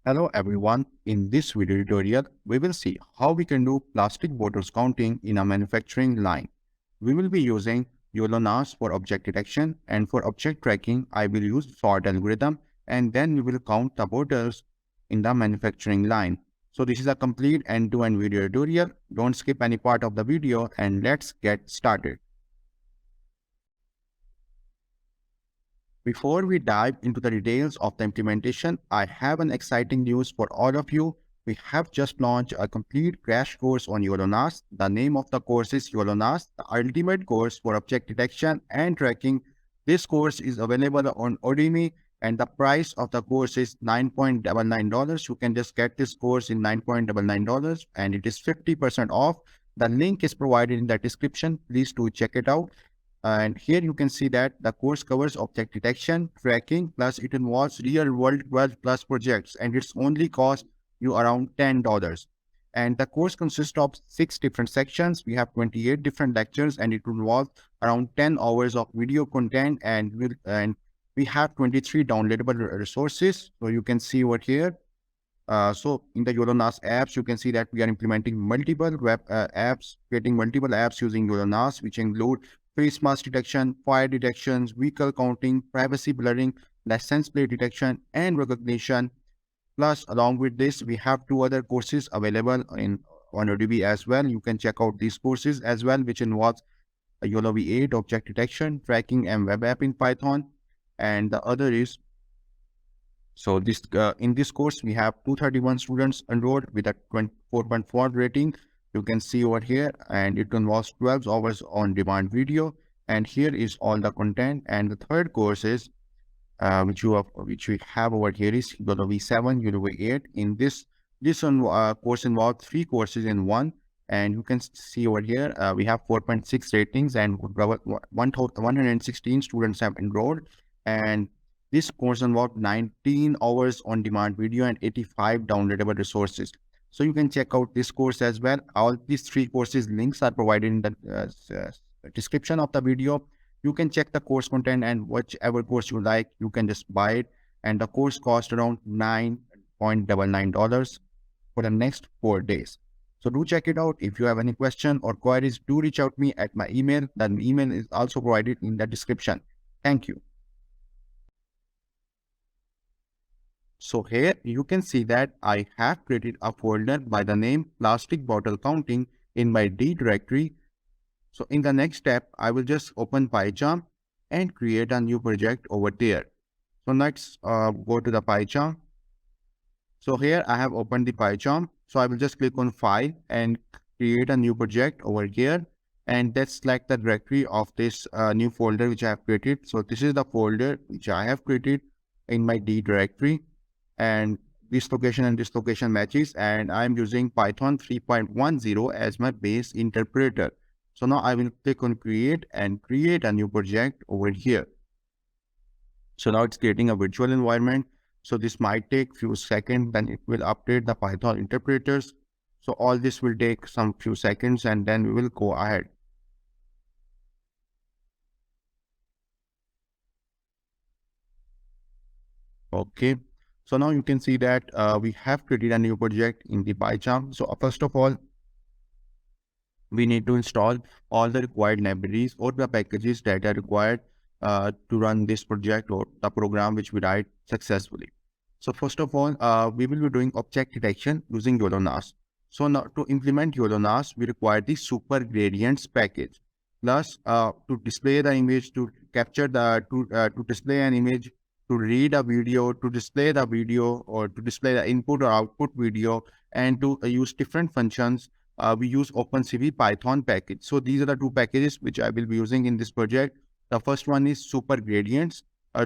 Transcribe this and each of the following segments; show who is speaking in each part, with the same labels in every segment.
Speaker 1: Hello everyone, in this video tutorial, we will see how we can do plastic bottles counting in a manufacturing line. We will be using YOLO-NAS for object detection, and for object tracking, I will use sort algorithm, and then we will count the bottles in the manufacturing line. So this is a complete end-to-end video tutorial. Don't skip any part of the video and let's get started. Before we dive into the details of the implementation, I have an exciting news for all of you. We have just launched a complete crash course on YOLO-NAS. The name of the course is YOLO-NAS, the ultimate course for object detection and tracking. This course is available on Udemy and the price of the course is $9.99. You can just get this course in $9.99 and it is 50% off. The link is provided in the description. Please do check it out. And here you can see that the course covers object detection, tracking, plus it involves real-world 12 plus projects, and it's only cost you around $10. And the course consists of 6 different sections. We have 28 different lectures, and it involves around 10 hours of video content, and we have 23 downloadable resources. So you can see over here. So in the YOLO-NAS apps, you can see that we are implementing multiple web apps, creating multiple apps using YOLO-NAS, which include face mask detection, fire detections, vehicle counting, privacy blurring, license plate detection, and recognition. Plus, along with this, we have 2 other courses available on Udemy as well. You can check out these courses as well, which involves a YOLO V8 object detection, tracking, and web app in Python. And the other is, so this in this course, we have 231 students enrolled with a 4.4 rating. You can see over here, and it involves 12 hours on demand video. And here is all the content. And the third course is, which we have over here is YOLO V7, YOLO V8. In this course involves 3 courses in one. And you can see over here, we have 4.6 ratings and 116 students have enrolled. And this course involved 19 hours on demand video and 85 downloadable resources. So you can check out this course as well. All these 3 courses links are provided in the description of the video. You can check the course content, and whichever course you like, you can just buy it. And the course costs around $9.99 for the next 4 days. So do check it out. If you have any question or queries, do reach out to me at my email. That email is also provided in the description. Thank you. So here you can see that I have created a folder by the name plastic bottle counting in my D directory. So in the next step, I will just open PyCharm and create a new project over there. So let's go to the PyCharm. So here I have opened the PyCharm. So I will just click on File and create a new project over here. And let's select the directory of this new folder which I have created. So this is the folder which I have created in my D directory. And this location and this location matches, and I'm using Python 3.10 as my base interpreter. So now I will click on create and create a new project over here. So now it's creating a virtual environment. So this might take few seconds, then it will update the Python interpreters. So all this will take some few seconds and then we will go ahead. Okay. So now you can see that we have created a new project in the PyCharm. So first of all, we need to install all the required libraries or the packages that are required to run this project or the program which we write successfully. So first of all, we will be doing object detection using YOLO-NAS. So now to implement YOLO-NAS, we require the super gradients package. Plus, to display the image, to capture the to display an image, to read a video, to display the video, or to display the input or output video, and to use different functions, we use opencv Python package. So these are the 2 packages which I will be using in this project. The first one is super gradients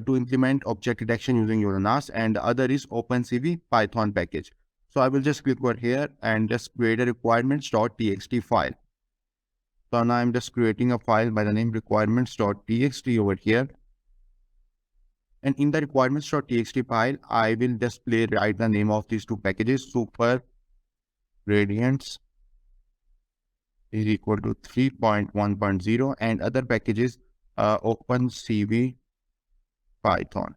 Speaker 1: to implement object detection using YOLO-NAS, and the other is opencv Python package. So I will just click over here and just create a requirements.txt file. So now I'm just creating a file by the name requirements.txt over here. And in the requirements.txt file, I will just write the name of these 2 packages. Super gradients is equal to 3.1.0 and other packages opencv Python.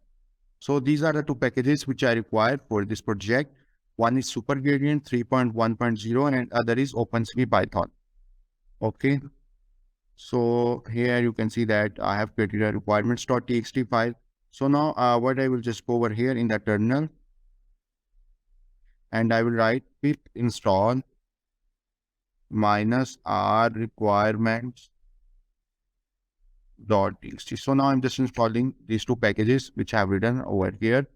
Speaker 1: So these are the two packages which I require for this project. One is Super Gradient 3.1.0 and other is opencv Python. Okay. So here you can see that I have created a requirements.txt file. So now what I will just go over here in the terminal and I will write pip install -r requirements.txt. So now I'm just installing these two packages which I have written over here.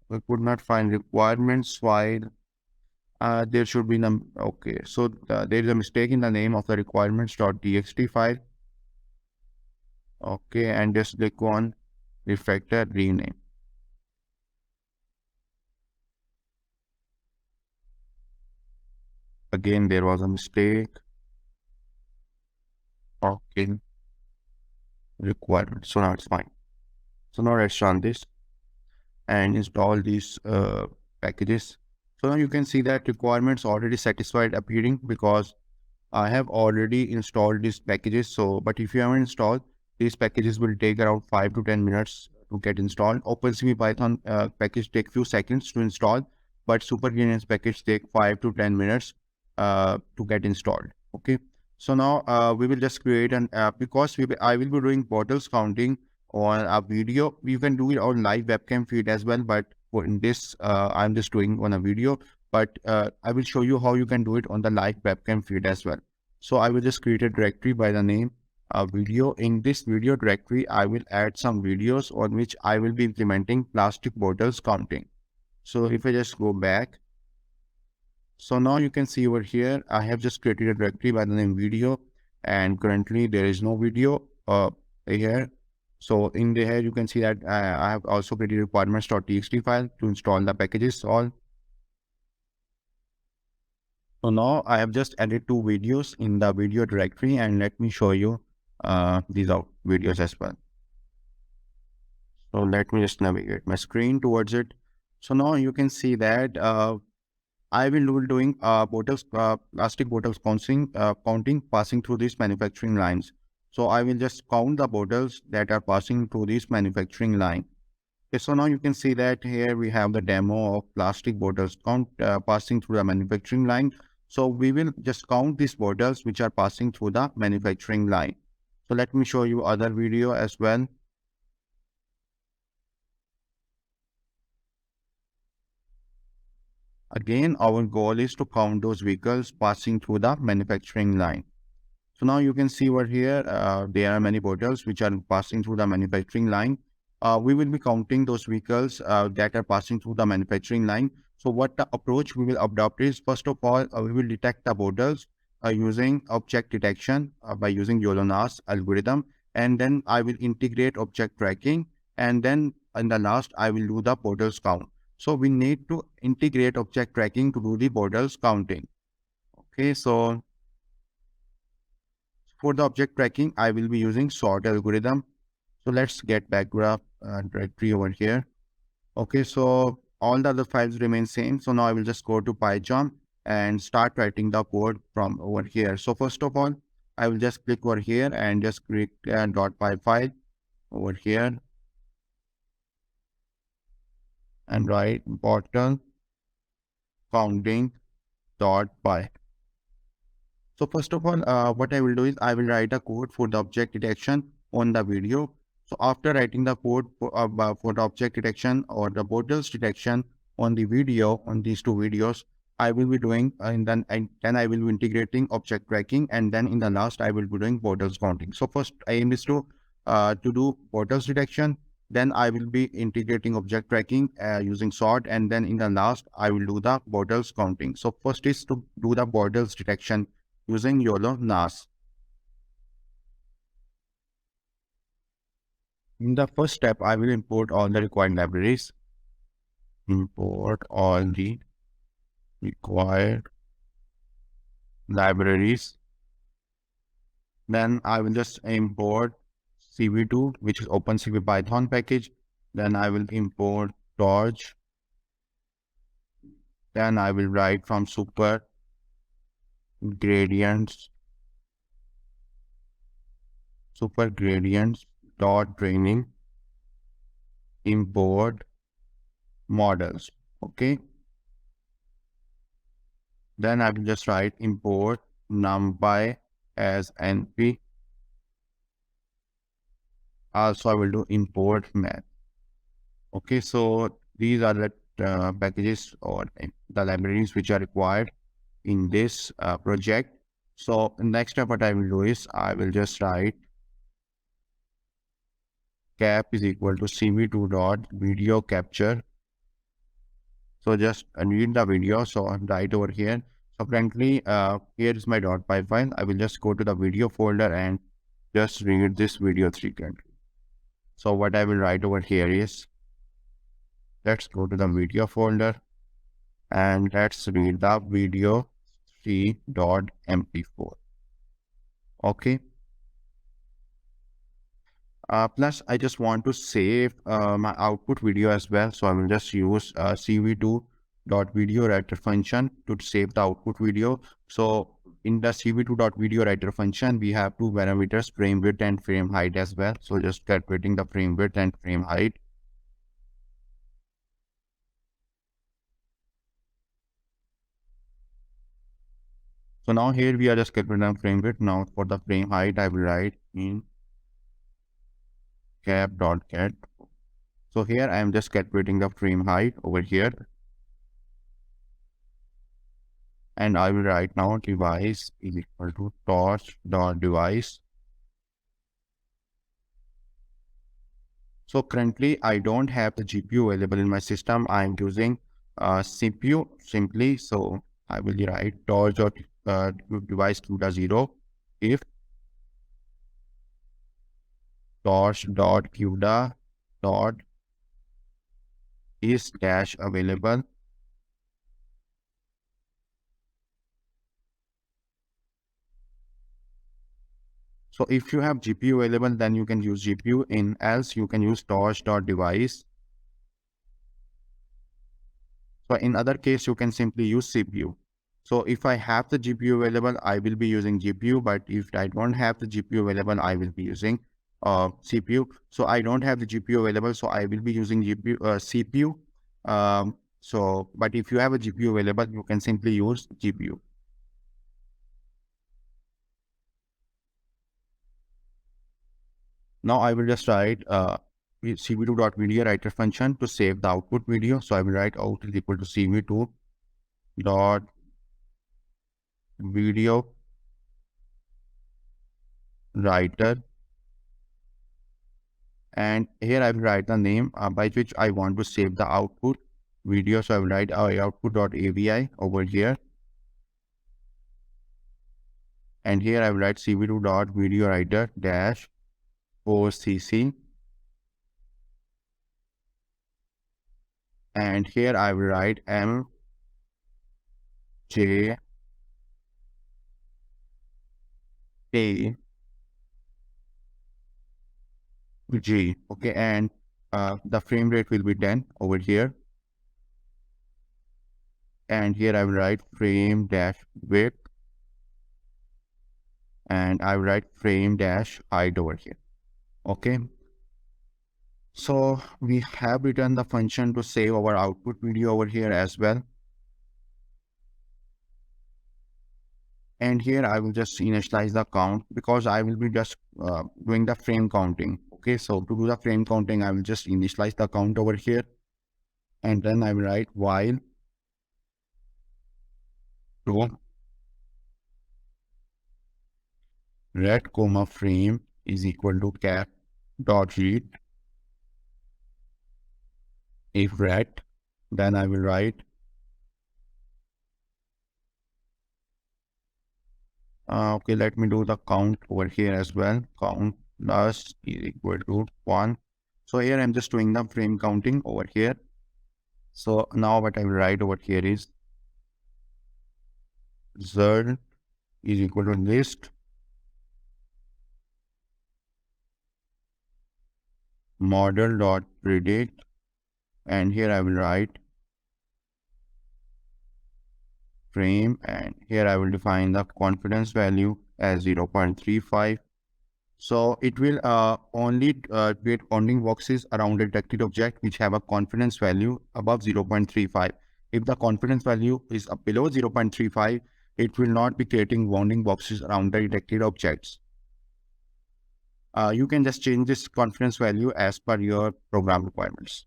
Speaker 1: I could not find requirements file. There should be none. Okay, so there is a mistake in the name of the requirements.txt file. Okay, and just click on refactor rename. Again, there was a mistake. Okay, requirement. So now it's fine. So now let's run this and install these packages. So now you can see that requirements already satisfied appearing because I have already installed these packages. So, but if you haven't installed, these packages will take around 5 to 10 minutes to get installed. opencv Python package take few seconds to install, but Super Genius package take 5 to 10 minutes to get installed. Okay. So now we will just create an because I will be doing bottles counting on a video. You can do it on live webcam feed as well, but for in this I'm just doing on a video. But I will show you how you can do it on the live webcam feed as well. So I will just create a directory by the name video. In this video directory, I will add some videos on which I will be implementing plastic bottles counting. So if I just go back, so now you can see over here, I have just created a directory by the name video, and currently there is no video here. So in here, you can see that I have also created requirements.txt file to install the packages all. So now I have just added two videos in the video directory, and let me show you these are videos as well. So let me just navigate my screen towards it. So now you can see that I will be doing plastic bottles counting passing through these manufacturing lines. So I will just count the bottles that are passing through this manufacturing line. Okay, so now you can see that here we have the demo of plastic bottles passing through the manufacturing line. So we will just count these bottles which are passing through the manufacturing line. So let me show you other video as well. Again, our goal is to count those vehicles passing through the manufacturing line. So now you can see over here, there are many bottles which are passing through the manufacturing line. We will be counting those vehicles that are passing through the manufacturing line. So what the approach we will adopt is, first of all, we will detect the bottles using object detection by using YOLO-NAS algorithm. And then I will integrate object tracking. And then in the last, I will do the bottles count. So we need to integrate object tracking to do the bottles counting. Okay, so for the object tracking, I will be using sort algorithm. So let's get back to the directory over here. Okay, so all the other files remain same. So now I will just go to PyCharm and start writing the code from over here. So first of all, I will just click over here and just create a .py file over here and write bottle counting.py. So first of all, what I will do is I will write a code for the object detection on the video. So after writing the code for the object detection or the bottles detection on the video, on these two videos, I will be doing and then I will be integrating object tracking, and then in the last I will be doing bottles counting. So first aim is to do bottles detection. Then I will be integrating object tracking using sort, and then in the last I will do the bottles counting. So first is to do the bottles detection using YOLO-NAS. In the first step, I will import all the required libraries. Import all the required libraries. Then I will just import CV2, which is opencv Python package. Then I will import torch. Then I will write from super gradients dot training. import models. Okay. Then I will just write import numpy as np. Also, I will do import math. Okay, so these are the packages or the libraries which are required in this project. So next step what I will do is I will just write cap is equal to cv2 dot video capture. So just read the video. So I'm right over here. So currently here is my .py file. I will just go to the video folder and just read this video 3 currently. So what I will write over here is, let's go to the video folder and let's read the video 3.mp4. Okay. Plus, I just want to save my output video as well. So I will just use cv2.videowriter function to save the output video. So in the cv2.videowriter function, we have two parameters, frame width and frame height as well. So just calculating the frame width and frame height. So now here we are just calculating frame width. Now for the frame height, I will write in cap.get. So here I am just calculating the frame height over here. And I will write now device is equal to torch.device. So currently I don't have the GPU available in my system. I am using CPU simply. So I will write torch.device 2.0 if torch.cuda dot is dash available. So if you have GPU available, then you can use GPU. In else, you can use torch.device. So in other case, you can simply use CPU. So if I have the GPU available, I will be using GPU. But if I don't have the GPU available, I will be using CPU. So I don't have the GPU available, so I will be using CPU. But if you have a GPU available, you can simply use GPU. Now I will just write cv2.videowriter function to save the output video. So I will write out is equal to cv2.videowriter. And here I will write the name by which I want to save the output video. So I will write output.avi over here. And here I will write cv2.videowriter dash OCC. And here I will write MJT. G. Okay, and the frame rate will be 10 over here. And here I will write frame dash width. And I will write frame dash height over here. Okay. So we have written the function to save our output video over here as well. And here I will just initialize the count because I will be just doing the frame counting. Okay, so to do the frame counting, I will just initialize the count over here. And then I will write while to ret comma frame is equal to cap dot read. If ret, then I will write okay, let me do the count over here as well. Count plus is equal to 1. So here I'm just doing the frame counting over here. So now what I will write over here is result is equal to list model dot predict, and here I will write frame, and here I will define the confidence value as 0.35. So it will only create bounding boxes around a detected object which have a confidence value above 0.35. If the confidence value is below 0.35, it will not be creating bounding boxes around the detected objects. You can just change this confidence value as per your program requirements.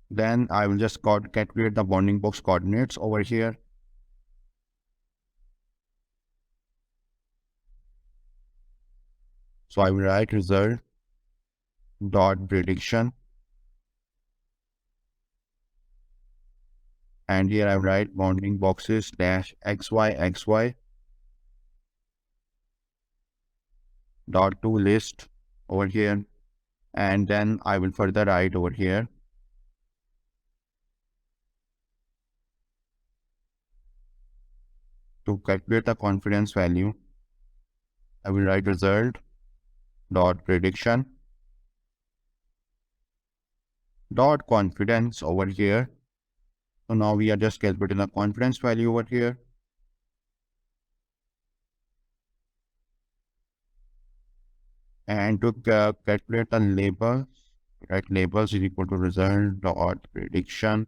Speaker 1: Then I will just calculate the bounding box coordinates over here. So I will write result dot prediction, and here I will write bounding boxes dash xy dot to list over here, and then I will further write over here to calculate the confidence value. I will write result dot prediction dot confidence over here. So now we are just calculating the confidence value over here. And to calculate the labels, write labels is equal to result dot prediction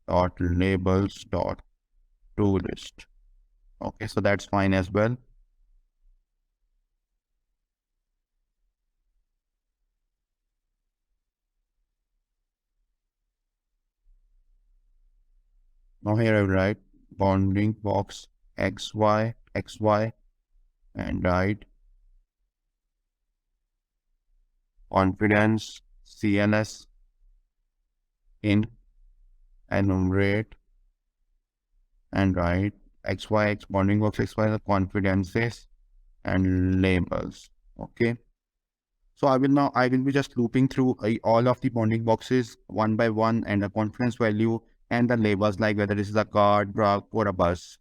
Speaker 1: dot labels dot to list. Okay, so that's fine as well. Now here I will write bounding box xy and write confidence CNS in enumerate and write xy bounding box xy the confidences and labels. Okay. So I will be just looping through all of the bounding boxes one by one, and the confidence value and the labels, like whether this is a card, drug, or a bus.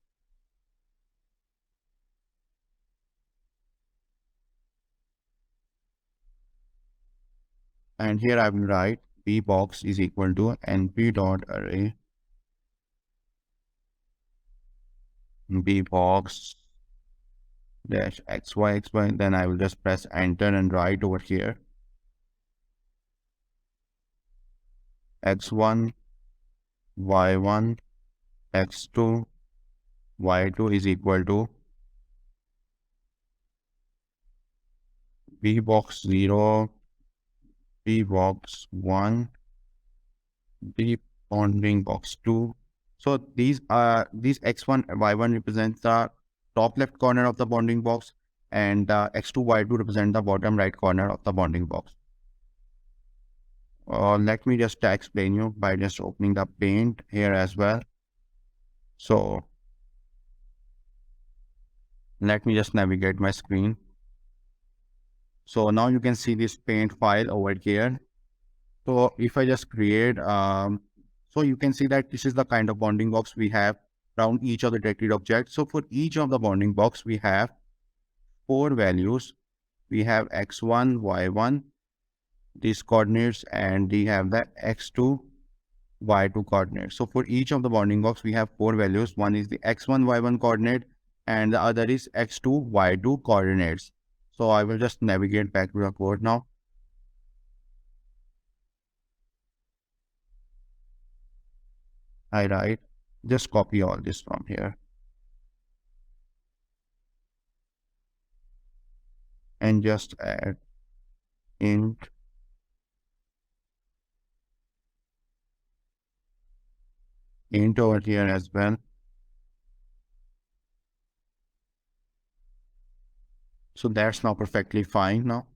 Speaker 1: And here I will write b box is equal to np dot array b box dash xy. Then I will just press enter and write over here x1 y1 x2 y2 is equal to b box 0 b box 1 b bounding box 2. So these x1 y1 represents the top left corner of the bounding box, and x2 y2 represent the bottom right corner of the bounding box. Let me just explain you by just opening the paint here as well. So let me just navigate my screen. So now you can see this paint file over here. So if I just create, so you can see that this is the kind of bounding box we have around each of the detected objects. So for each of the bounding box, we have 4 values. We have x1, y1, these coordinates, and we have the x2, y2 coordinates. So for each of the bounding box, we have 4 values. One is the x1, y1 coordinate, and the other is x2, y2 coordinates. So I will just navigate back to the code now. I write, just copy all this from here and just add int over here as well. So that's now perfectly fine now.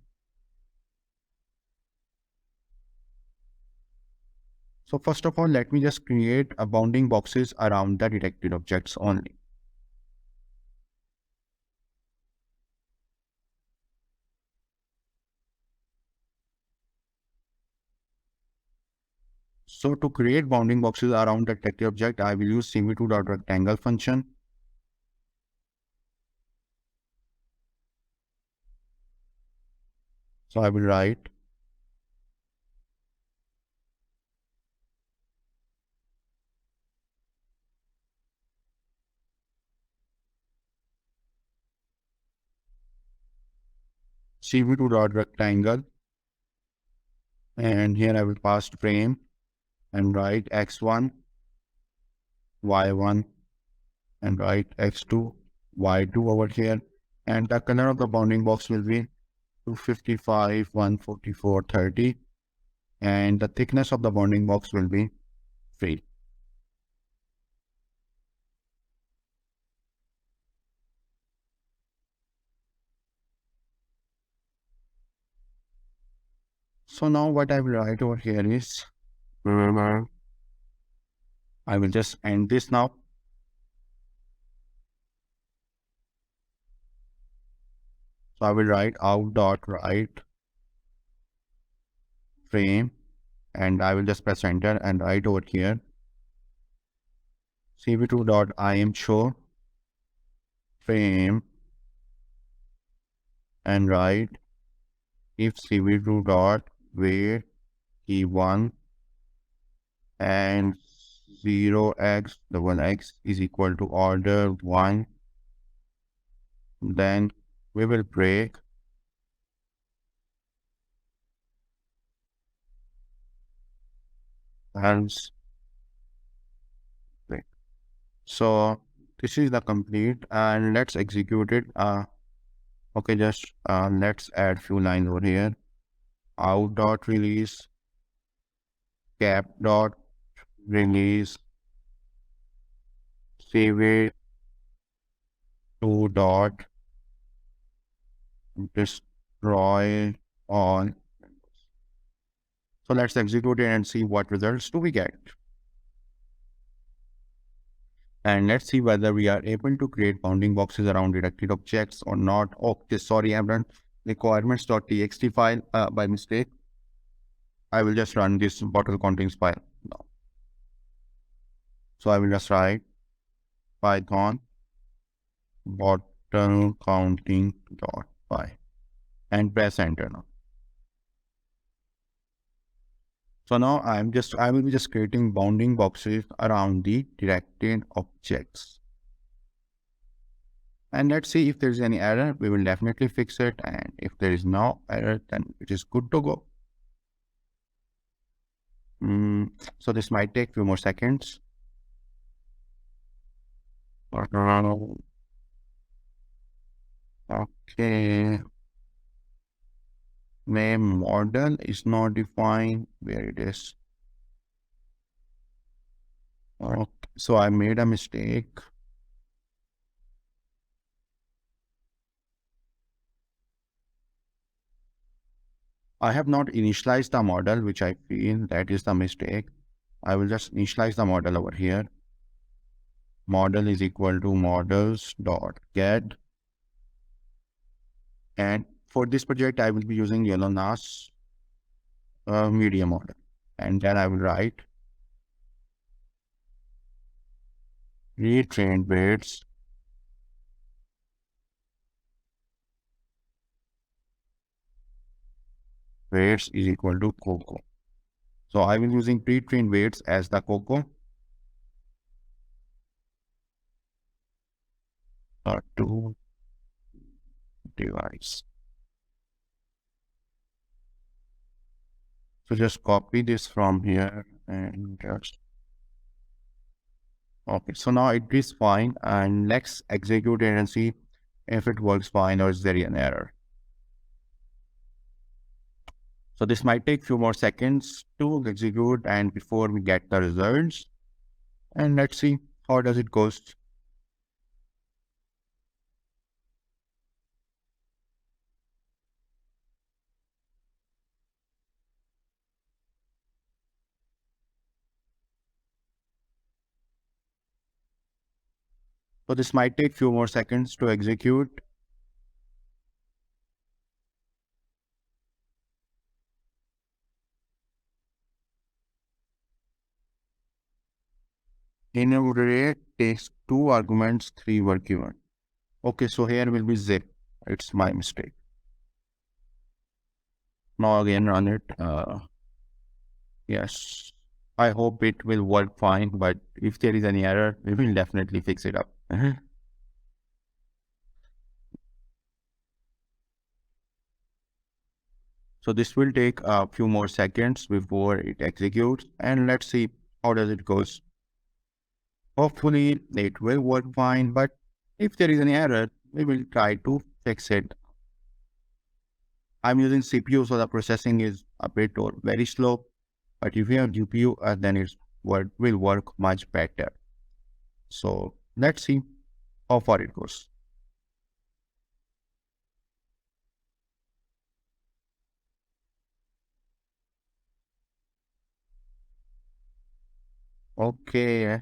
Speaker 1: So first of all, let me just create a bounding boxes around the detected objects only. So to create bounding boxes around the detected object, I will use cv2.rectangle function. So I will write cv2.rectangle, and here I will pass frame and write x1, y1, and write x2, y2 over here. And the color of the bounding box will be 255, 144, 30. And the thickness of the bounding box will be 3. So now what I will write over here is, I will just end this now. So I will write out.write frame, and I will just press enter and write over here cv2.imShow frame, and write if cv2.weight key1 and 0x double x is equal to order 1, then we will break else break. So this is the complete, and let's execute it. Okay, just let's add few lines over here. Out.release cap.release cv2 dot destroy all. So let's execute it and see what results do we get. And let's see whether we are able to create bounding boxes around directed objects or not. Okay, sorry, I've run requirements.txt file by mistake. I will just run this bottle contents file now. So I will just write python bottle counting.py and press enter now. So now I will be just creating bounding boxes around the directed objects. And let's see if there is any error. We will definitely fix it. And if there is no error, then it is good to go. So this might take a few more seconds. Okay. Name model is not defined. Where it is? Okay. So I made a mistake. I have not initialized the model, which I feel that is the mistake. I will just initialize the model over here. Model is equal to models.get. And for this project, I will be using YOLO-NAS media model. And then I will write retrained weights is equal to Coco. So I will using pre-trained weights as the Coco. To device. So just copy this from here and just okay. So now it is fine, and let's execute it and see if it works fine or is there an error. So this might take a few more seconds to execute and before we get the results. And let's see how does it goes. So this might take a few more seconds to execute. In a array takes 2 arguments, 3 were given. Okay, so here will be zip. It's my mistake. Now again run it. Yes, I hope it will work fine, but if there is any error, we will definitely fix it up. So this will take a few more seconds before it executes, and let's see how does it goes. Hopefully it will work fine, but if there is any error, we will try to fix it. I'm using CPU, so the processing is a bit or very slow, but if you have GPU, then it will work much better. So let's see how far it goes. Okay.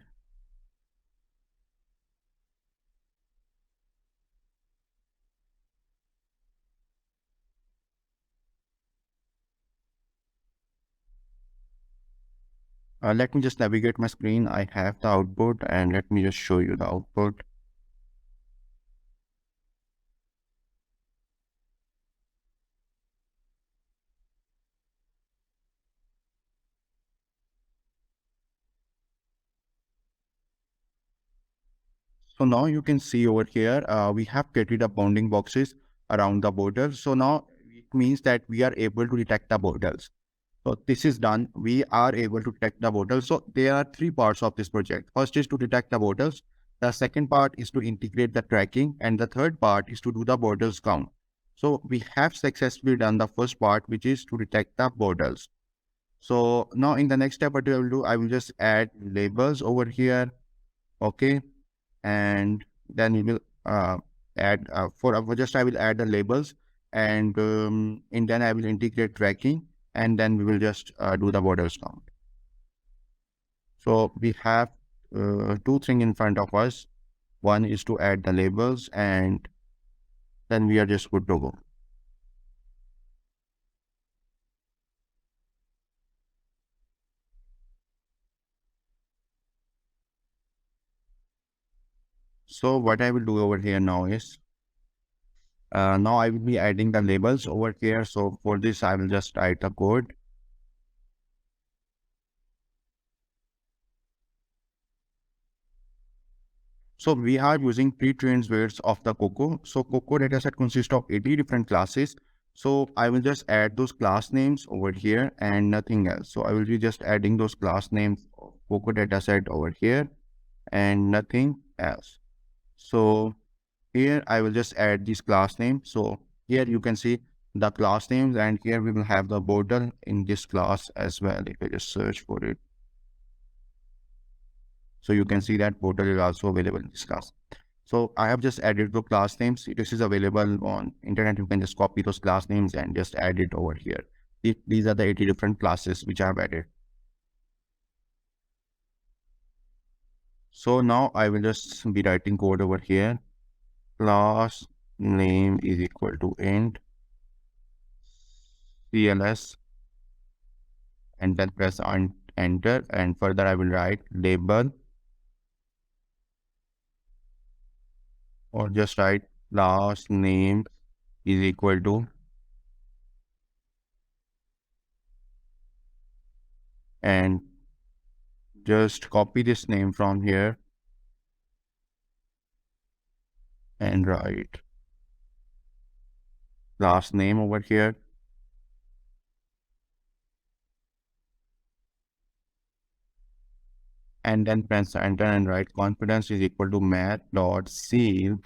Speaker 1: Let me just navigate my screen. I have the output, and let me just show you the output. So now you can see over here, we have created a bounding boxes around the borders. So now it means that we are able to detect the borders. So this is done. We are able to detect the borders. So there are three parts of this project. First is to detect the borders. The second part is to integrate the tracking. And the third part is to do the borders count. So we have successfully done the first part, which is to detect the borders. So now in the next step, what I will do, I will just add labels over here. Okay. And then we will add I will add the labels, and then I will integrate tracking, and then we will just do the borders count. So we have two things in front of us. One is to add the labels, and then we are just good to go. So what I will do over here now is now I will be adding the labels over here. So for this, I will just write the code. So we are using pre-trained weights of the Coco. So Coco dataset consists of 80 different classes. So I will just add those class names over here and nothing else. So I will be just adding those class names of Coco dataset over here and nothing else. So here I will just add this class name. So here you can see the class names, and here we will have the border in this class as well. If I just search for it. So you can see that portal is also available in this class. So I have just added the class names. This is available on internet. You can just copy those class names and just add it over here. These are the 80 different classes which I have added. So now I will just be writing code over here. Class name is equal to int cls, and then press on enter, and further I will write label, or just write class name is equal to, and just copy this name from here and write class name over here. And then press enter and write confidence is equal to math.seal,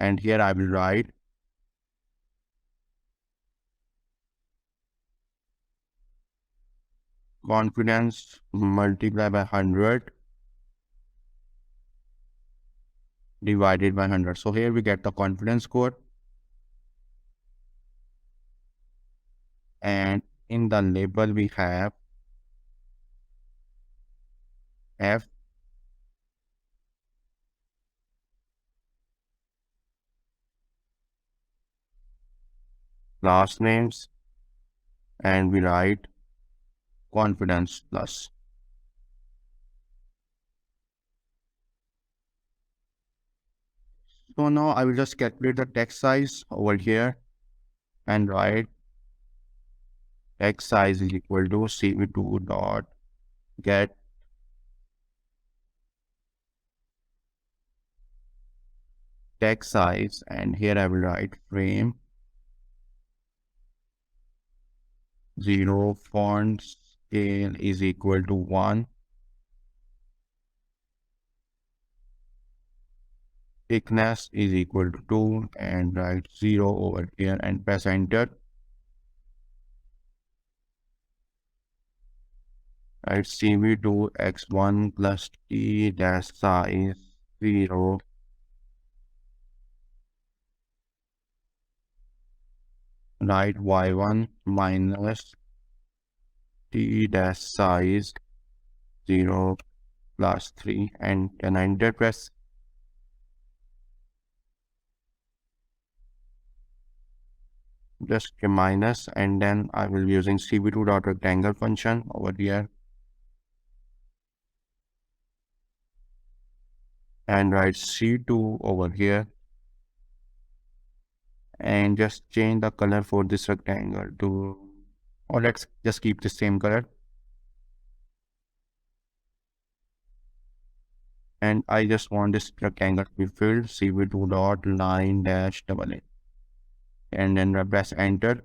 Speaker 1: and here I will write confidence multiplied by 100 divided by 100. So here we get the confidence score, and in the label we have F last names, and we write confidence plus. So now I will just calculate the text size over here and write text size is equal to cv2 dot get text size, and here I will write frame 0, font scale is equal to 1, thickness is equal to 2, and write 0 over here and press enter. Write CV2 x1 plus t dash size 0, write y1 minus t dash size 0 plus 3, and then enter press. Just a minus, and then I will be using cv2.rectangle function over here and write c2 over here, and just change the color for this rectangle to, or let's just keep the same color. And I just want this rectangle to be filled, cv2.line dash double A, and then press enter.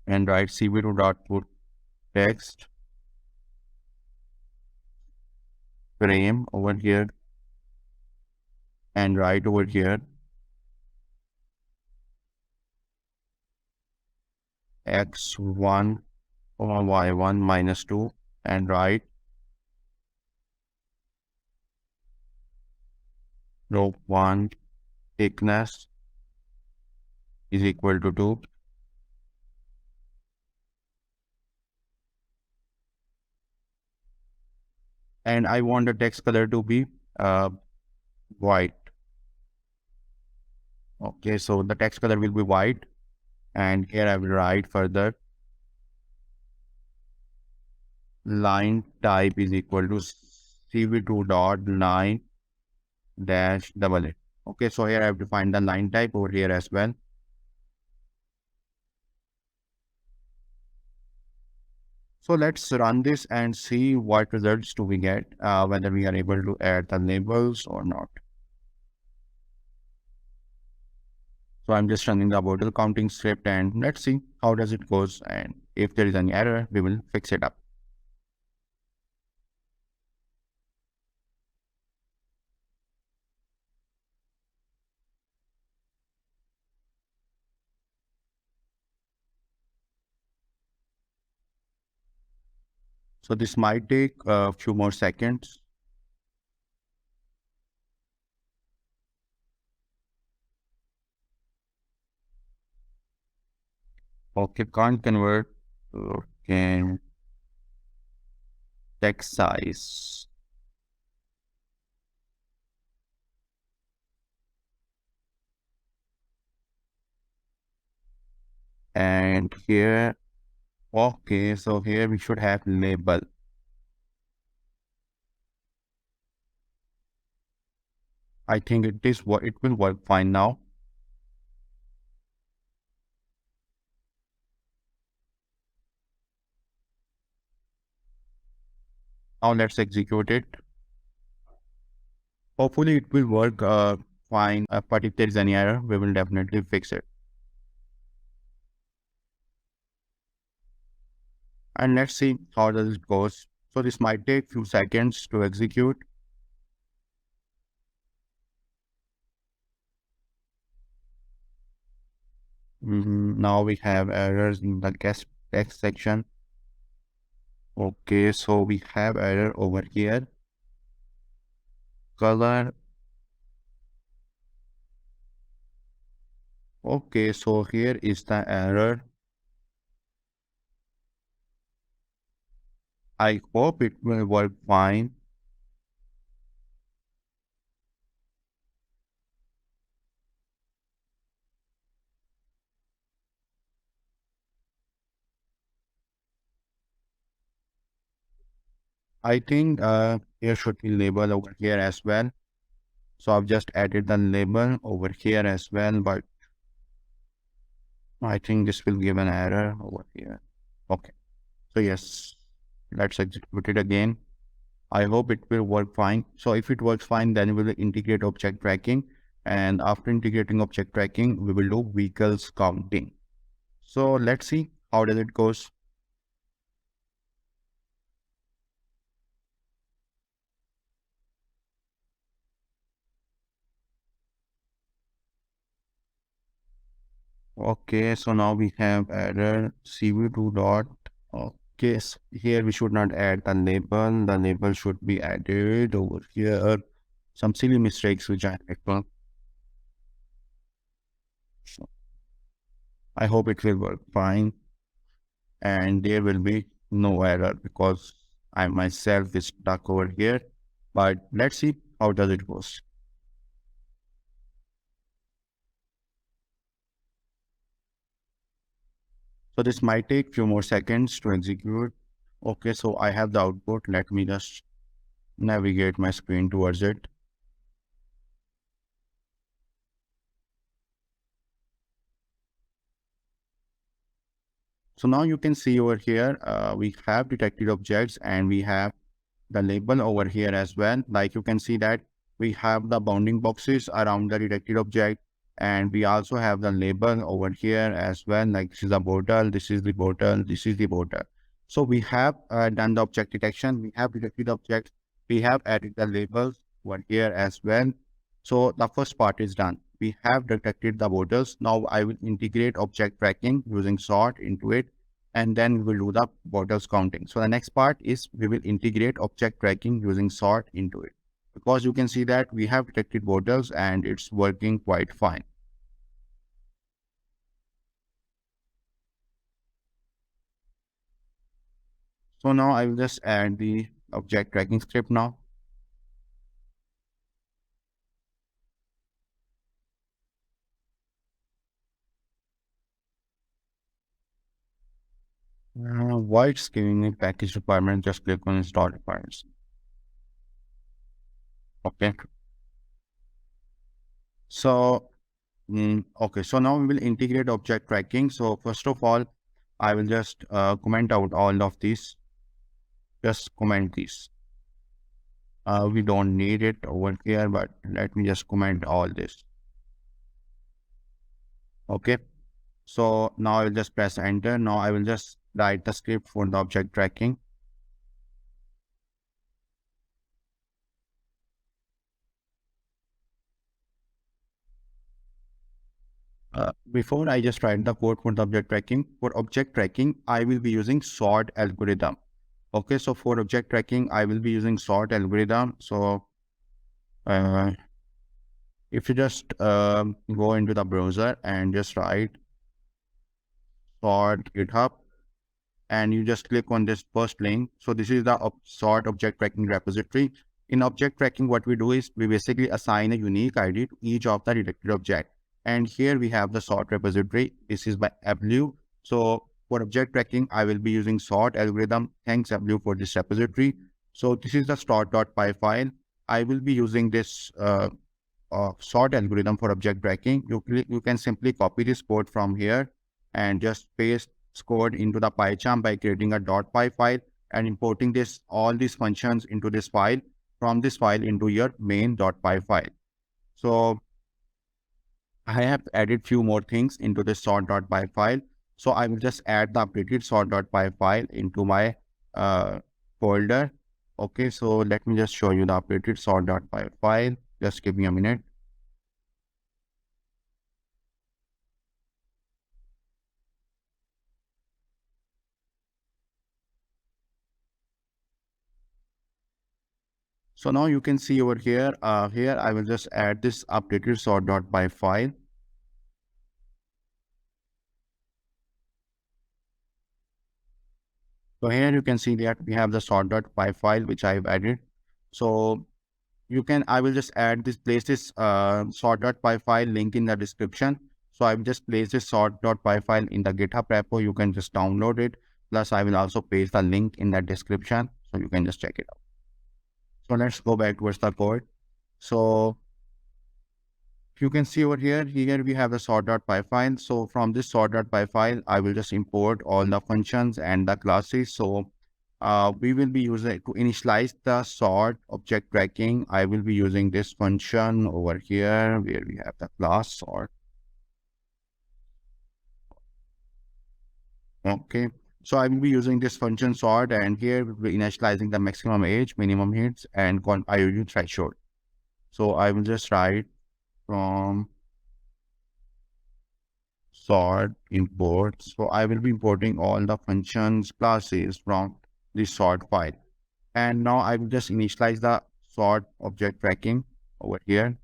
Speaker 1: And write cv2.put text frame over here, and write over here x1 or y1 minus 2, and write row 1 thickness is equal to 2. And I want the text color to be white. Okay, so the text color will be white, and here I will write further line type is equal to cv2.line dash double A. Okay, so here I have to find the line type over here as well. So let's run this and see what results do we get, whether we are able to add the labels or not. So I'm just running the bottle counting script, and let's see how does it goes, and if there is any error, we will fix it up. So this might take a few more seconds. Okay, can't convert. Okay, text size. And here, okay, so here we should have label. I think it is what it will work fine now. Now let's execute it. Hopefully it will work fine, but if there is any error, we will definitely fix it. And let's see how does it goes. So this might take few seconds to execute. Now we have errors in the guest text section. Okay, so we have error over here. Color. Okay, so here is the error. I hope it will work fine. I think there should be label over here as well. So I've just added the label over here as well, but I think this will give an error over here. Okay, so yes, let's execute it again. I hope it will work fine. So if it works fine, then we will integrate object tracking And after integrating object tracking, we will do vehicles counting. So let's see how does it goes. Okay, so now we have error cv2 dot. Okay, so here we should not add the label. The label should be added over here. Some silly mistakes which I make. So I hope it will work fine and there will be no error because I myself is stuck over here. But let's see how does it goes. So this might take few more seconds to execute. Okay, so I have the output. Let me just navigate my screen towards it. So now you can see over here, we have detected objects and we have the label over here as well. Like you can see that we have the bounding boxes around the detected object and we also have the label over here as well. Like this is a bottle, this is the bottle, this is the bottle. So we have done the object detection. We have detected objects. We have added the labels over here as well. So the first part is done. We have detected the bottles. Now I will integrate object tracking using sort into it and then we will do the bottles counting. So the next part is we will integrate object tracking using sort into it because you can see that we have detected bottles and it's working quite fine. So now I will just add the object tracking script now. Why it's giving me package requirement, just click on install requirements. Okay. So, okay. So now we will integrate object tracking. So first of all, I will just comment out all of these. Just comment these. We don't need it over here, but let me just comment all this. Okay. So now I will just press enter. Now I will just write the script for the object tracking. Before I just write the code for the object tracking, I will be using sort algorithm. Okay, so for object tracking, I will be using sort algorithm. So uh, if you just go into the browser and just write sort GitHub, and you just click on this first link. So this is the sort object tracking repository. In object tracking, what we do is we basically assign a unique ID to each of the detected object. And here we have the sort repository. This is by W. So for object tracking, I will be using sort algorithm. Thanks W for this repository. So this is the sort.py file. I will be using this sort algorithm for object tracking. You can simply copy this code from here and just paste code into the PyCharm by creating a .py file and importing all these functions into this file from this file into your main.py file. So I have added few more things into this sort.py file. So I will just add the updated sort.py file into my folder. Okay, so let me just show you the updated sort.py file. Just give me a minute. So now you can see over here, here I will just add this updated sort.py file. So here you can see that we have the sort.py file, which I've added. So I will just add this, place this sort.py file link in the description. So I will just place this sort.py file in the GitHub repo. You can just download it. Plus I will also paste the link in the description. So you can just check it out. So let's go back towards the code. So you can see over here we have the sort.py file. So from this sort.py file, I will just import all the functions and the classes. So we will be using to initialize the sort object tracking. I will be using this function over here where we have the class sort. Okay. So I will be using this function sort, and here we'll be initializing the maximum age, minimum hits, and IOU threshold. So I will just write from sort import. So I will be importing all the functions classes from the sort file. And now I will just initialize the sort object tracking over here.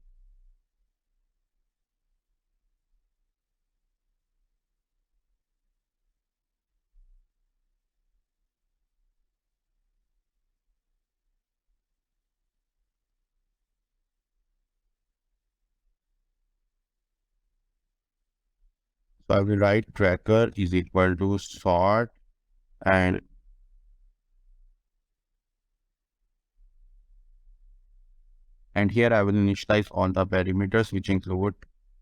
Speaker 1: So I will write tracker is equal to sort, and here I will initialize all the parameters which include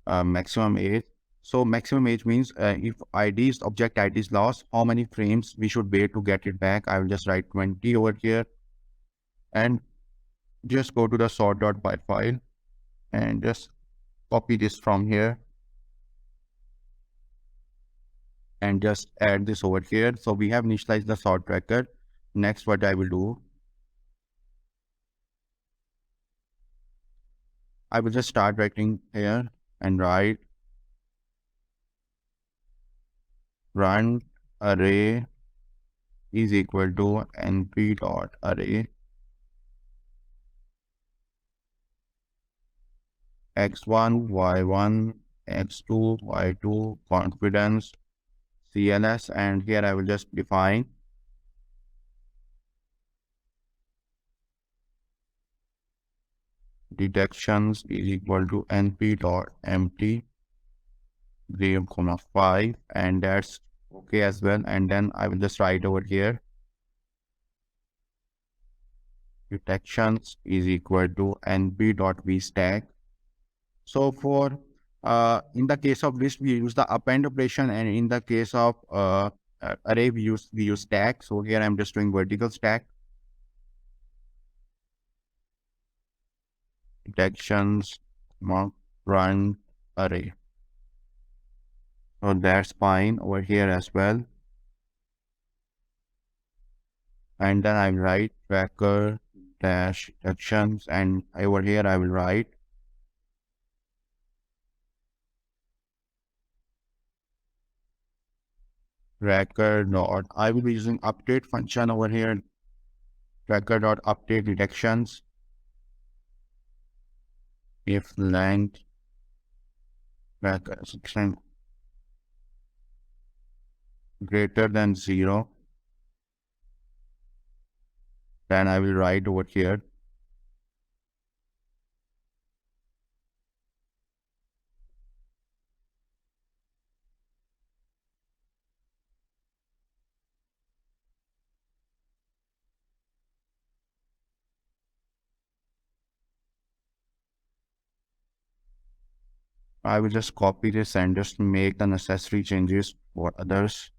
Speaker 1: maximum age. So maximum age means if IDs, object ID is lost, how many frames we should wait to get it back. I will just write 20 over here and just go to the sort.py file and just copy this from here and just add this over here. So we have initialized the sort tracker. Next, what I will do, I will just start writing here and write run array is equal to np.array x1, y1, x2, y2, confidence, CLS, and here I will just define detections is equal to np.empty 0,5, and that's okay as well. And then I will just write over here detections is equal to np.vstack. So for in the case of list we use the append operation, and in the case of array we use stack. So here I'm just doing vertical stack. Detections mark run array. So that's fine over here as well. And then I will write tracker dash detections, and over here I will write tracker dot, I will be using update function over here, tracker dot update detections if length tracker section greater than 0, then I will write over here I will just copy this and just make the necessary changes for others.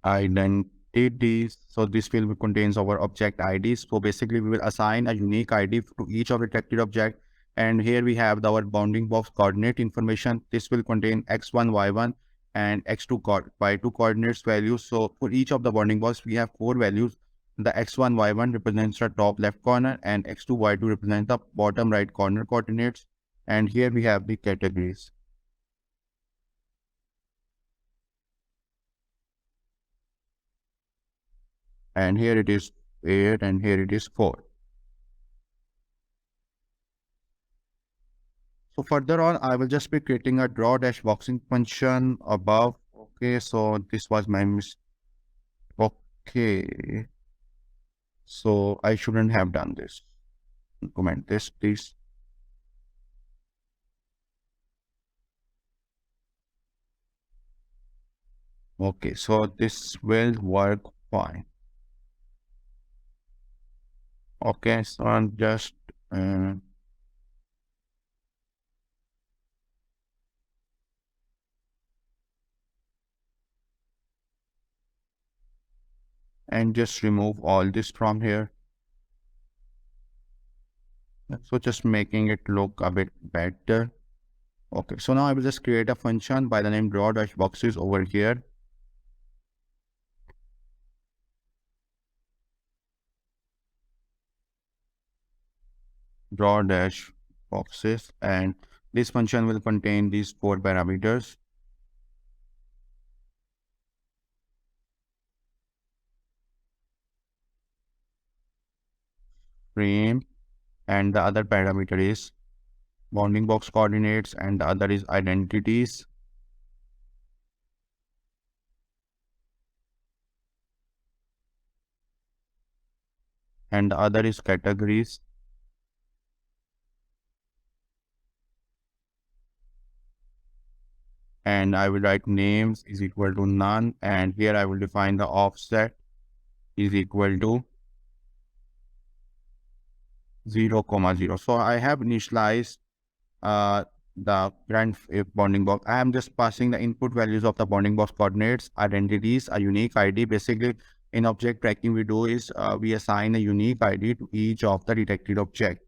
Speaker 1: Identities. So this field contains our object IDs. So basically we will assign a unique ID to each of the detected object. And here we have our bounding box coordinate information. This will contain x1, y1 and x2, y2 coordinates values. So for each of the bounding box, we have 4 values. The x1, y1 represents the top left corner, and x2, y2 represents the bottom right corner coordinates. And here we have the categories. And here it is 8 and here it is 4. So further on, I will just be creating a draw dash boxing function above. Okay, so this was my mistake. Okay, so I shouldn't have done this. Comment this, please. Okay, so this will work fine. Okay, so I'm just and just remove all this from here. So just making it look a bit better. Okay, so now I will just create a function by the name draw-boxes over here. Draw-boxes, and this function will contain these 4 parameters. Frame, and the other parameter is bounding box coordinates, and the other is identities. And the other is categories. And I will write names is equal to none, and here I will define the offset is equal to 0, 0. So I have initialized the current bounding box. I am just passing the input values of the bounding box coordinates, identities, a unique ID. Basically, in object tracking, we do is we assign a unique ID to each of the detected object.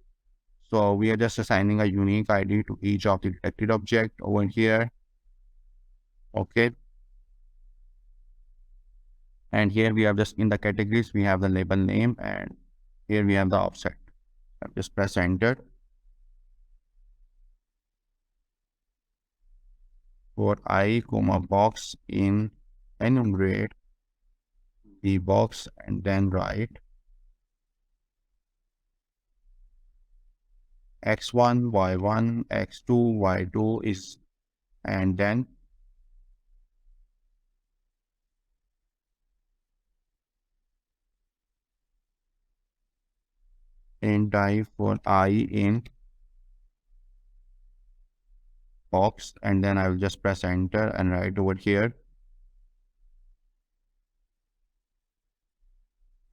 Speaker 1: So we are just assigning a unique ID to each of the detected object over here. Okay. And here we have just in the categories, we have the label name, and here we have the offset. I'll just press enter. For I, box in enumerate the box, and then write x1, y1, x2, y2 is, and then int I for I in box, and then I will just press enter and write over here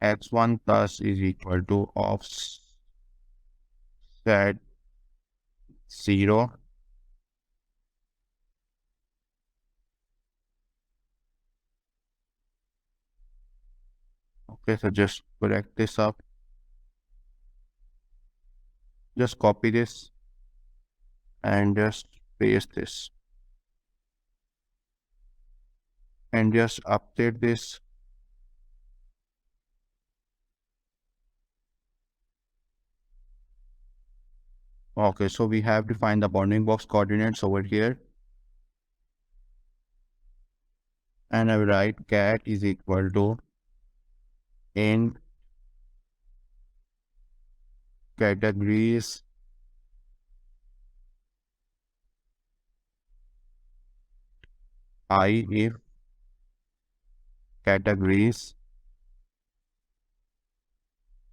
Speaker 1: x1 plus is equal to offset 0. Okay, so just correct this up. Just copy this and just paste this and just update this. Okay, so we have defined the bounding box coordinates over here, and I will write cat is equal to int categories I if categories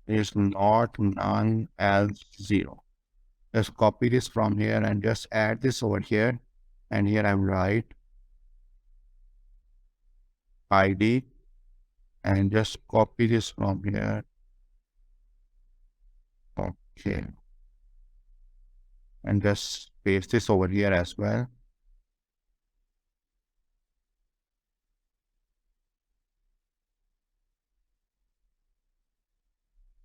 Speaker 1: is not none else 0. Just copy this from here and just add this over here, and here I will write ID and just copy this from here. Okay, and just paste this over here as well.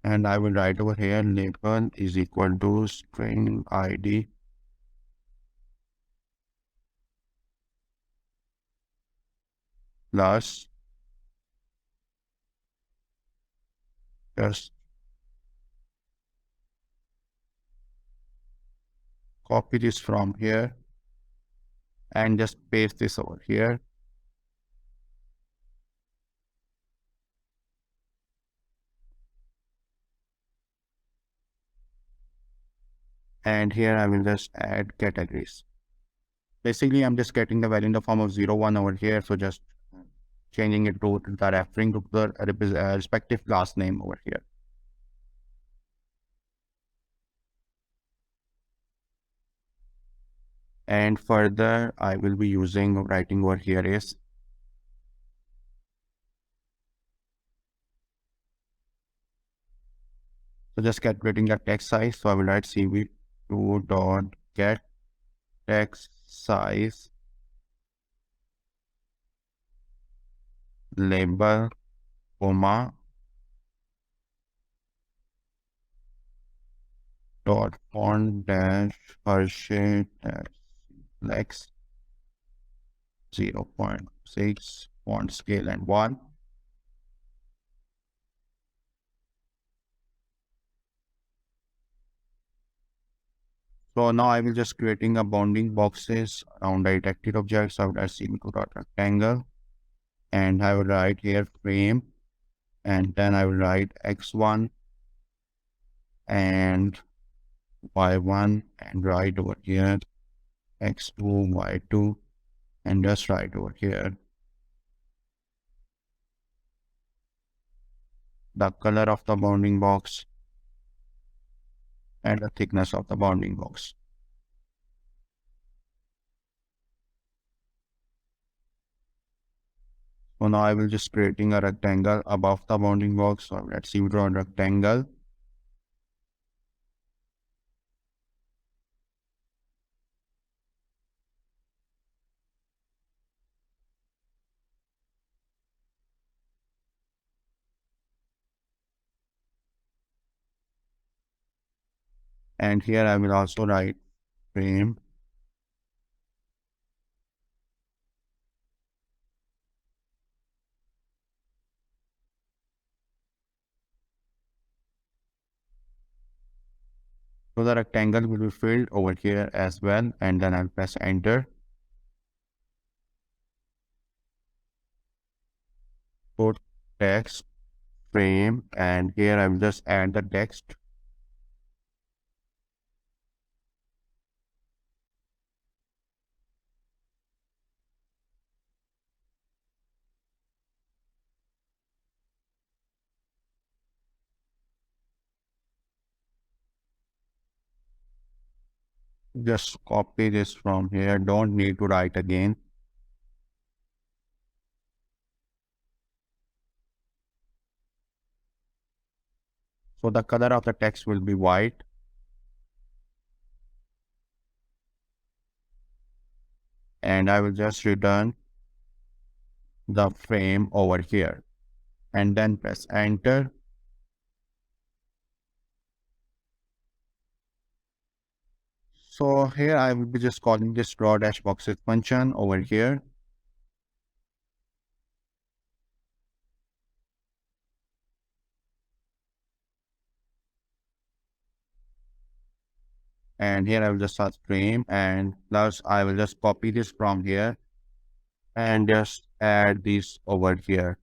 Speaker 1: And I will write over here label is equal to string ID plus just copy this from here and just paste this over here. And here I will just add categories. Basically, I'm just getting the value in the form of 0, 1 over here. So just changing it to the referring to the respective class name over here. And further, I will be using writing over here is so just calculating the text size. So I will write cv2 dot get text size label comma dot font dash Hershey dash flex 0.6 font scale and 1. So now I will just creating a bounding boxes around the detected objects. I would assume to dot rectangle, and I will write here frame, and then I will write x1 and y1, and write over here x2 y2, and just write over here the color of the bounding box and the thickness of the bounding box. So now I will just creating a rectangle above the bounding box. So let's see, draw a rectangle. And here I will also write frame. So the rectangle will be filled over here as well, and then I'll press enter. Put text frame, and here I will just add the text. Just copy this from here. Don't need to write again. So the color of the text will be white. And I will just return the frame over here and then press enter. So here I will be just calling this draw dash boxes function over here. And here I will just start frame, and plus I will just copy this from here and just add this over here.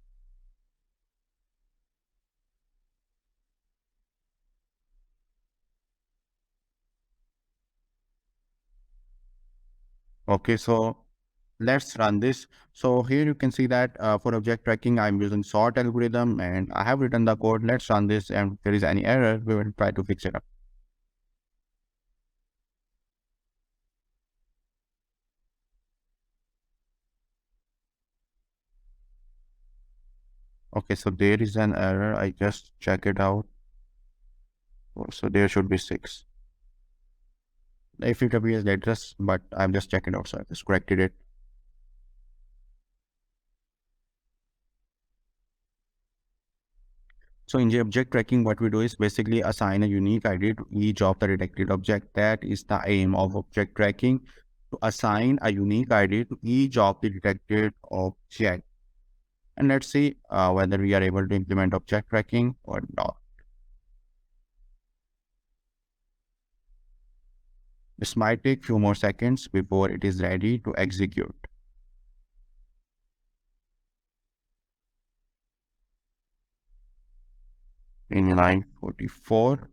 Speaker 1: Okay, so let's run this. So here you can see that for object tracking, I'm using sort algorithm and I have written the code. Let's run this, and if there is any error, we will try to fix it up. Okay, so there is an error. I just check it out. So there should be 6. If it appears later, but I'm just checking out, so I just corrected it. So in the object tracking, what we do is basically assign a unique ID to each of the detected object. That is the aim of object tracking, to assign a unique ID to each of the detected object. And let's see whether we are able to implement object tracking or not. This might take few more seconds before it is ready to execute. In line 44.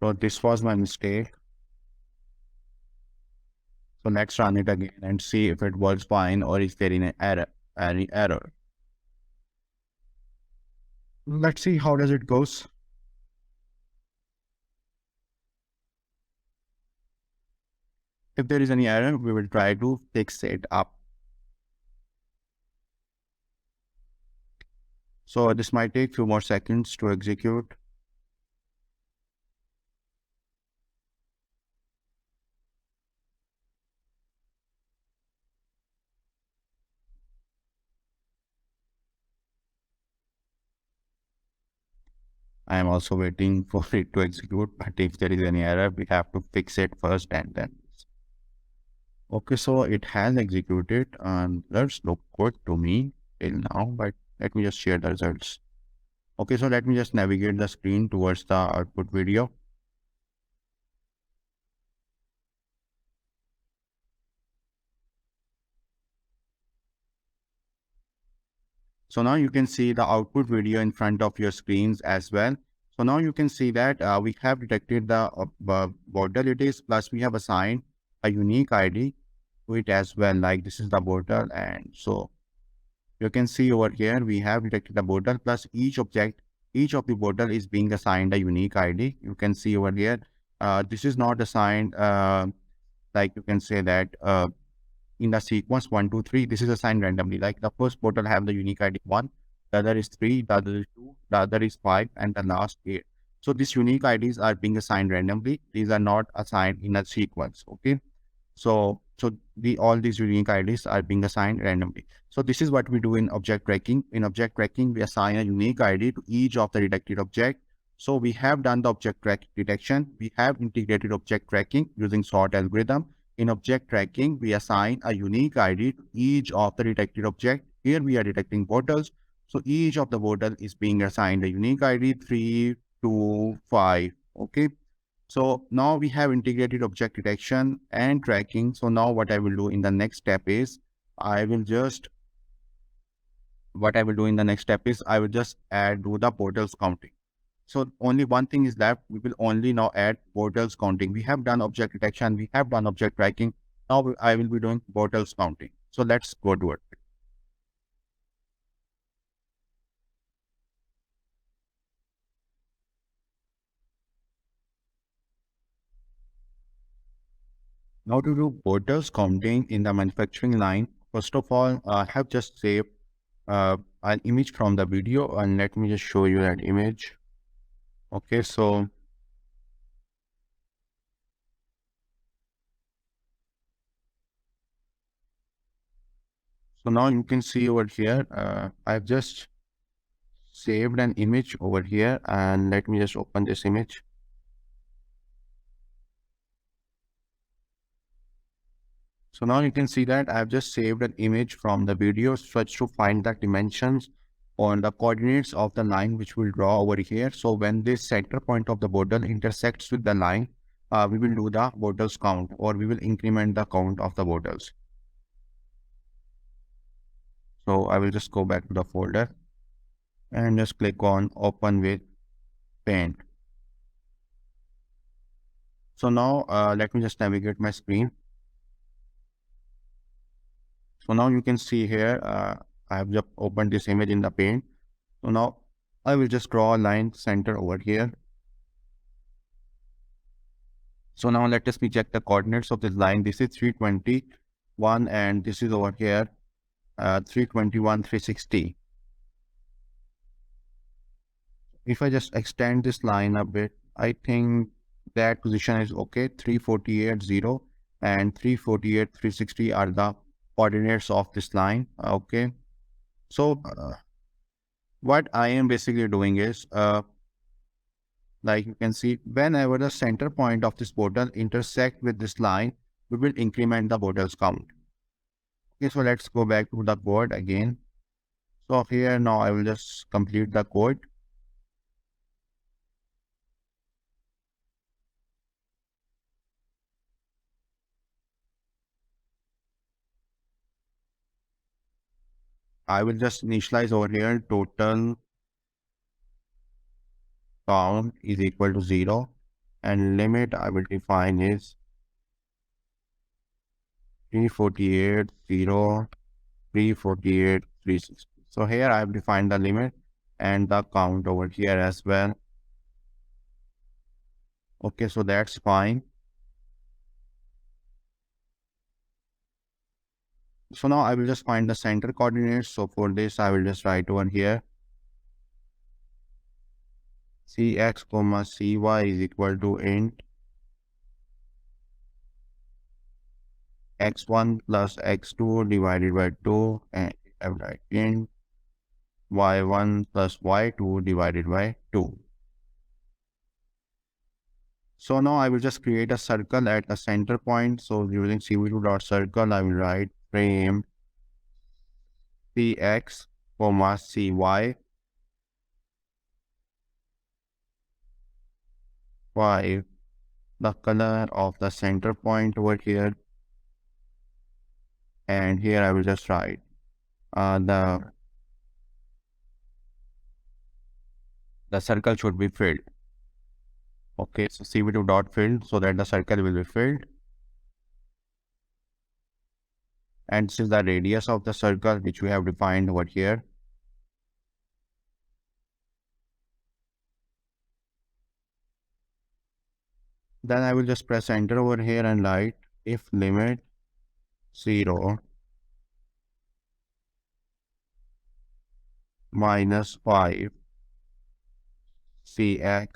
Speaker 1: So this was my mistake. So let's run it again and see if it works fine or is there any error. Let's see how does it goes. If there is any error, we will try to fix it up. So this might take few more seconds to execute. I am also waiting for it to execute, but if there is any error, we have to fix it first and then. Okay, so it has executed and that's look good to me till now, but let me just share the results. Okay, so let me just navigate the screen towards the output video. So now you can see the output video in front of your screens as well. So now you can see that we have detected the borderities, plus we have assigned a unique ID to it as well. Like this is the border, and so you can see over here we have detected the border plus each object, each of the border is being assigned a unique ID. You can see over here, this is not assigned like you can say that in the sequence 1, 2, 3. This is assigned randomly. Like the first portal have the unique ID 1, the other is 3, the other is 2, the other is 5, and the last 8. So these unique IDs are being assigned randomly. These are not assigned in a sequence. Okay. So all these unique IDs are being assigned randomly. So this is what we do in object tracking. In object tracking, we assign a unique ID to each of the detected object. So we have done the object track detection. We have integrated object tracking using sort algorithm. In object tracking, we assign a unique ID to each of the detected object. Here we are detecting portals. So each of the portal is being assigned a unique ID 3, 2, 5. Okay. So now we have integrated object detection and tracking. So now what I will do in the next step is I will just I will just do the portals counting. So only one thing is left. We will only now add portals counting. We have done object detection. We have done object tracking. Now I will be doing portals counting. So let's go to it. Now to do portals counting in the manufacturing line, first of all, I have just saved an image from the video, and let me just show you that image. Okay, so now you can see over here, I've just saved an image over here, and let me just open this image. So now you can see that I've just saved an image from the video such to find the dimensions on the coordinates of the line which we'll draw over here. So when this center point of the border intersects with the line, we will do the borders count, or we will increment the count of the borders. So I will just go back to the folder and just click on open with paint. So now let me just navigate my screen. So now you can see here, I have just opened this image in the paint. So now I will just draw a line center over here. So now let us check the coordinates of this line. This is 321 and this is over here 321, 360. If I just extend this line a bit, I think that position is okay. 348, 0 and 348, 360 are the coordinates of this line. Okay. So what I am basically doing is, like you can see, whenever the center point of this portal intersect with this line, we will increment the portals count. Okay, so let's go back to the code again. So here now I will just complete the code. I will just initialize over here total count is equal to 0 and limit I will define is 348, 0, 348, 360. So here I have defined the limit and the count over here as well. Okay, so that's fine. So now I will just find the center coordinates. So for this, I will just write over here cx comma cy is equal to int x1 plus x2 divided by 2, and I will write int y1 plus y2 divided by 2. So now I will just create a circle at the center point. So using cv2.circle, I will write frame cx comma cy, y, the color of the center point over here, and here I will just write the circle should be filled. Okay, so cv2 dot filled, so that the circle will be filled, and this is the radius of the circle which we have defined over here. Then I will just press enter over here and write if limit 0 minus 5 cx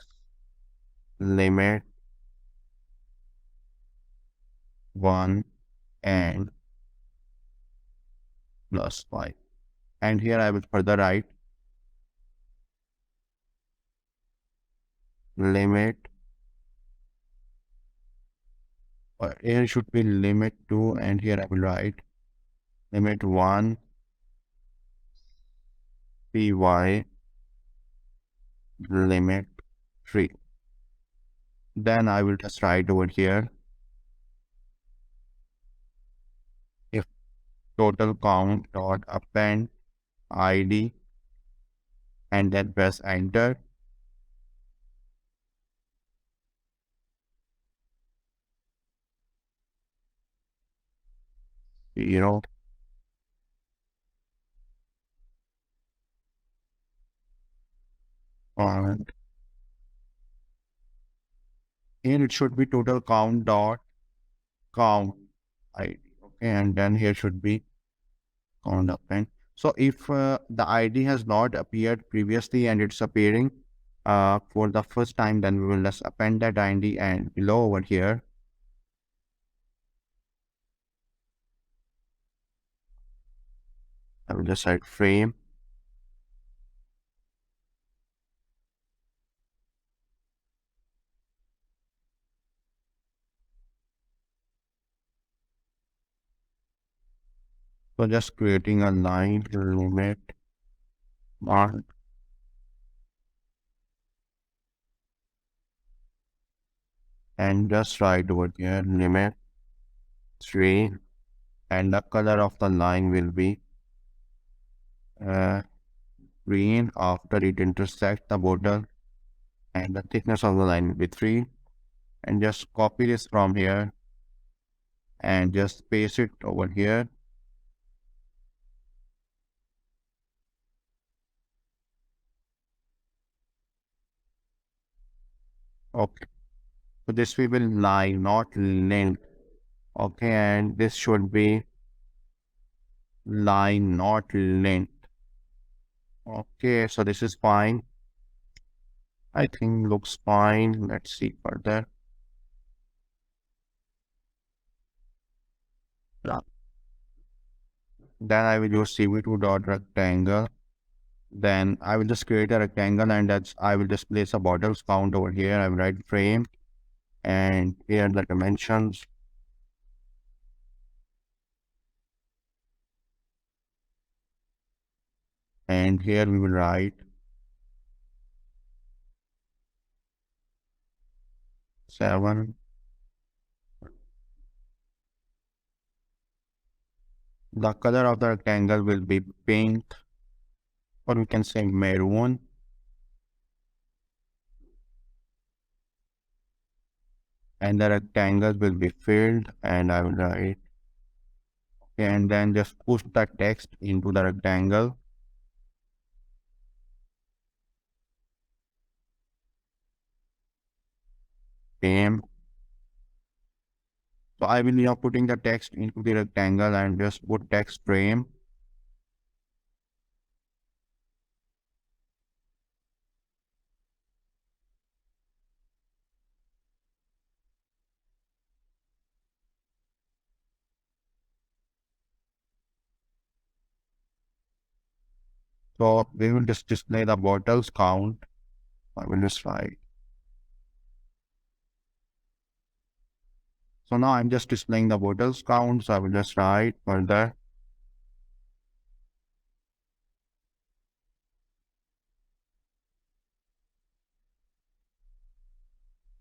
Speaker 1: limit 1 and plus 5. And here I will further write limit, or here should be limit 2, and here I will write limit 1 py limit 3. Then I will just write over here if total count dot append id, and then press enter. Zero and here it should be total count dot count id. Okay, and then here should be count append. So if the id has not appeared previously and it's appearing for the first time, then we will just append that id, and below over here I will just write frame so just creating a line limit mark and just write over here limit 3, and the color of the line will be green after it intersects the border, and the thickness of the line will be 3, and just copy this from here and just paste it over here. Okay, so this will be line, not length. Okay, and this should be line, not length. Okay, so this is fine. I think looks fine. Let's see further. Then I will use cv2.rectangle. Then I will just create a rectangle, and I will just place a borders count over here. I will write frame, and here the dimensions. And here we will write 7. The color of the rectangle will be pink, or we can say maroon. And the rectangle will be filled, and I will write, and then just push the text into the rectangle. Frame. So I will be now putting the text into the rectangle and just put text frame. So we will just display the bottles count. I will just write. So now I'm just displaying the bottles count. So I will just write further.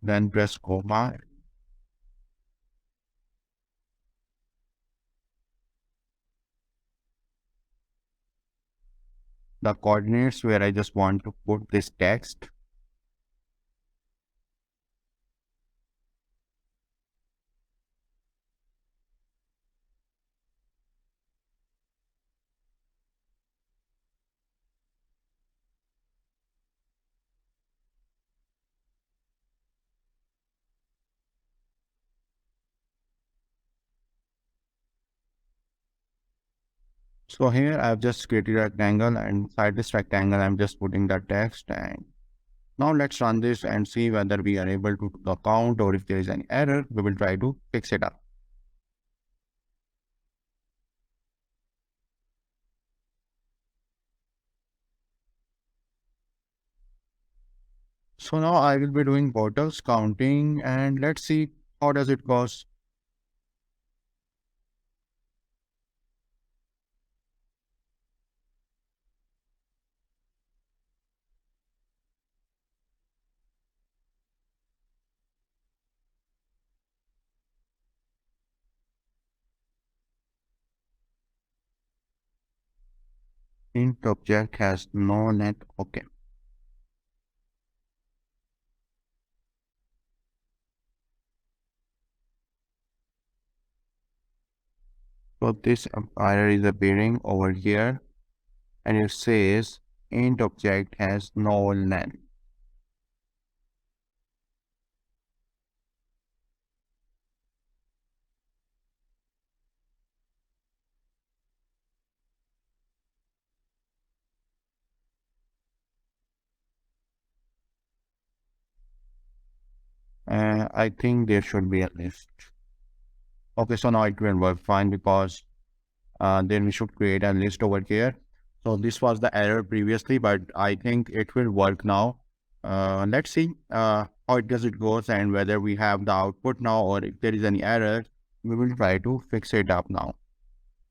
Speaker 1: Then press comma. The coordinates where I just want to put this text. So here I've just created a rectangle, and inside this rectangle I'm just putting the text. And now let's run this and see whether we are able to do the count, or if there is any error, we will try to fix it up. So now I will be doing bottles counting, and let's see how does it goes. Int object has no net. Okay. So this error is appearing over here, and it says int object has no length. I think there should be a list. Okay, so now it will work fine, because then we should create a list over here. So this was the error previously, but I think it will work now. Let's see how it goes, and whether we have the output now, or if there is any error, we will try to fix it up now.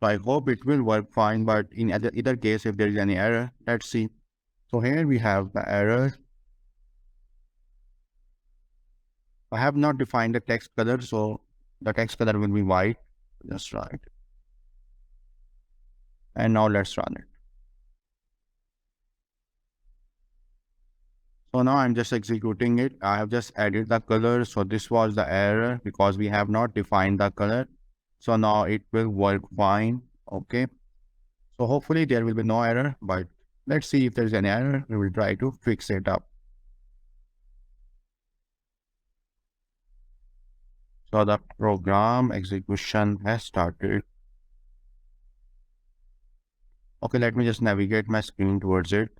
Speaker 1: So I hope it will work fine, but in either case, if there is any error, let's see. So here we have the error. I have not defined the text color, so the text color will be white. Just right. And now let's run it. So now I'm just executing it. I have just added the color. So this was the error, because we have not defined the color. So now it will work fine. Okay. So hopefully there will be no error, but let's see if there's any error. We will try to fix it up. So the program execution has started. Okay, let me just navigate my screen towards it.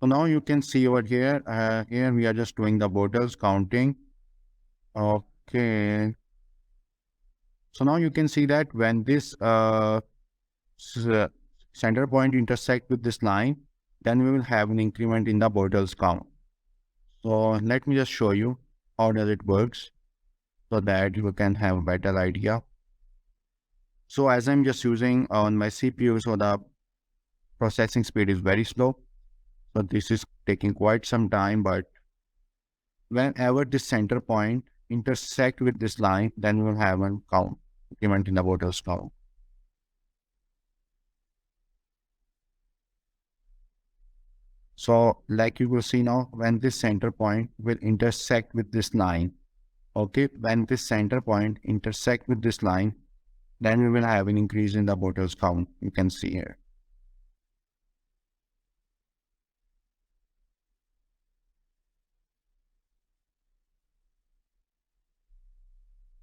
Speaker 1: So now you can see over here, here we are just doing the bottles counting. Okay. So now you can see that when this center point intersect with this line, then we will have an increment in the bottles count. So let me just show you how does it works, so that you can have a better idea. So as I'm just using on my CPU, so the processing speed is very slow. So this is taking quite some time, but whenever this center point intersect with this line, then we will have a count, increment in the bottles count. So like you will see now, when this center point will intersect with this line, okay, when this center point intersect with this line, then we will have an increase in the bottles count. You can see here.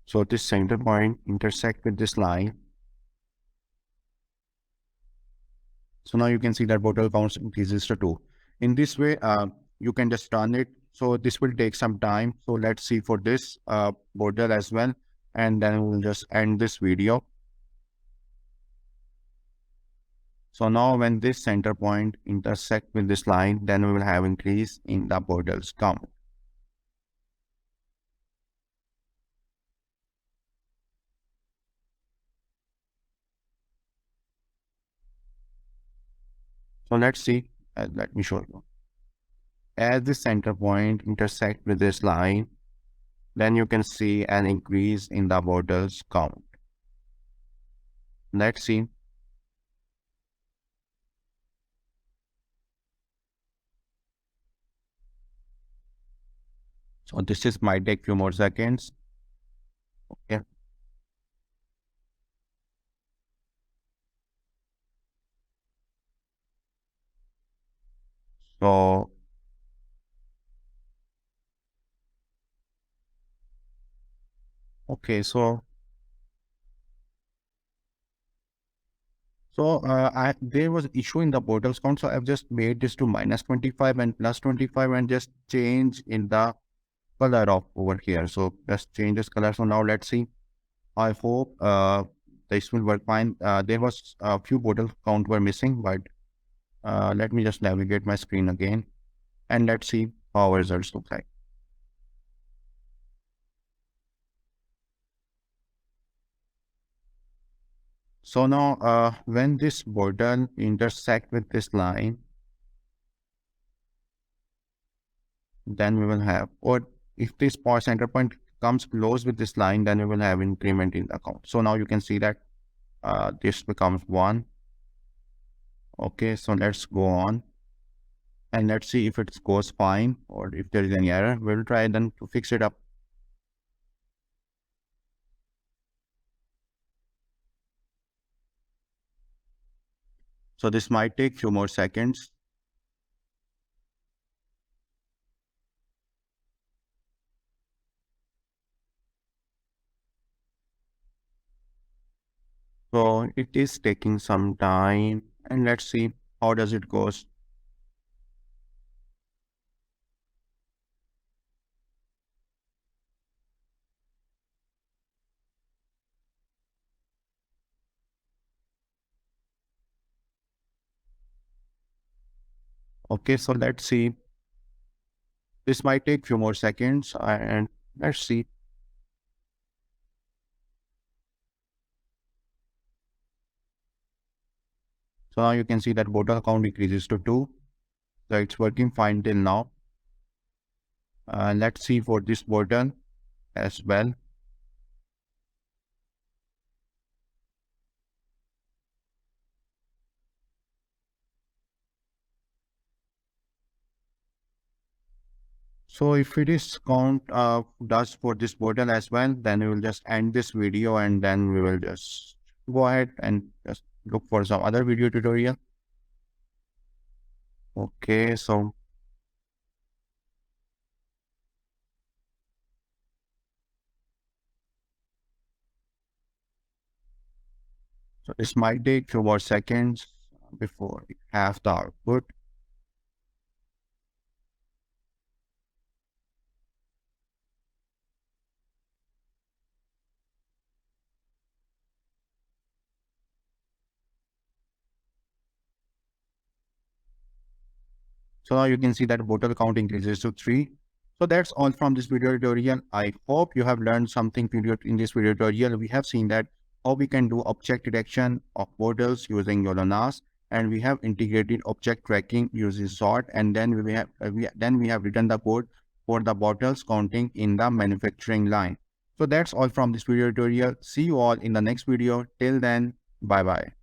Speaker 1: So this center point intersect with this line. So now you can see that bottle counts increases to 2. In this way, you can just run it. So this will take some time. So let's see for this bottle as well. And then we'll just end this video. So now when this center point intersect with this line, then we will have increase in the bottles count. So let's see, let me show you. As this center point intersect with this line, then you can see an increase in the bottles count. Let's see. So this might take few more seconds. Okay. So okay, so there was issue in the bottles count, so I've just made this to -25 and +25 and just change in the color of over here. So just change this color. So now let's see. I hope this will work fine. There was a few bottle count were missing, but let me just navigate my screen again and let's see how our results look like. So now when this bottle intersect with this line, then we will have, or if this center point comes close with this line, then we will have increment in the count. So now you can see that this becomes 1. Okay, so let's go on and let's see if it goes fine or if there is any error. We'll try then to fix it up. So this might take few more seconds. So it is taking some time and let's see how does it goes. Okay, so let's see. This might take few more seconds and let's see. So now you can see that bottle count increases to 2. So it's working fine till now. Let's see for this bottle as well. So if it is count does for this bottle as well, then we will just end this video and then we will just go ahead and just look for some other video tutorial. Okay, so this might take few more seconds before we have the output. So now you can see that bottle count increases to 3. So that's all from this video tutorial. I hope you have learned something in this video tutorial. We have seen that how we can do object detection of bottles using YOLO-NAS, and we have integrated object tracking using sort, and then we have written the code for the bottles counting in the manufacturing line. So that's all from this video tutorial. See you all in the next video. Till then, bye bye.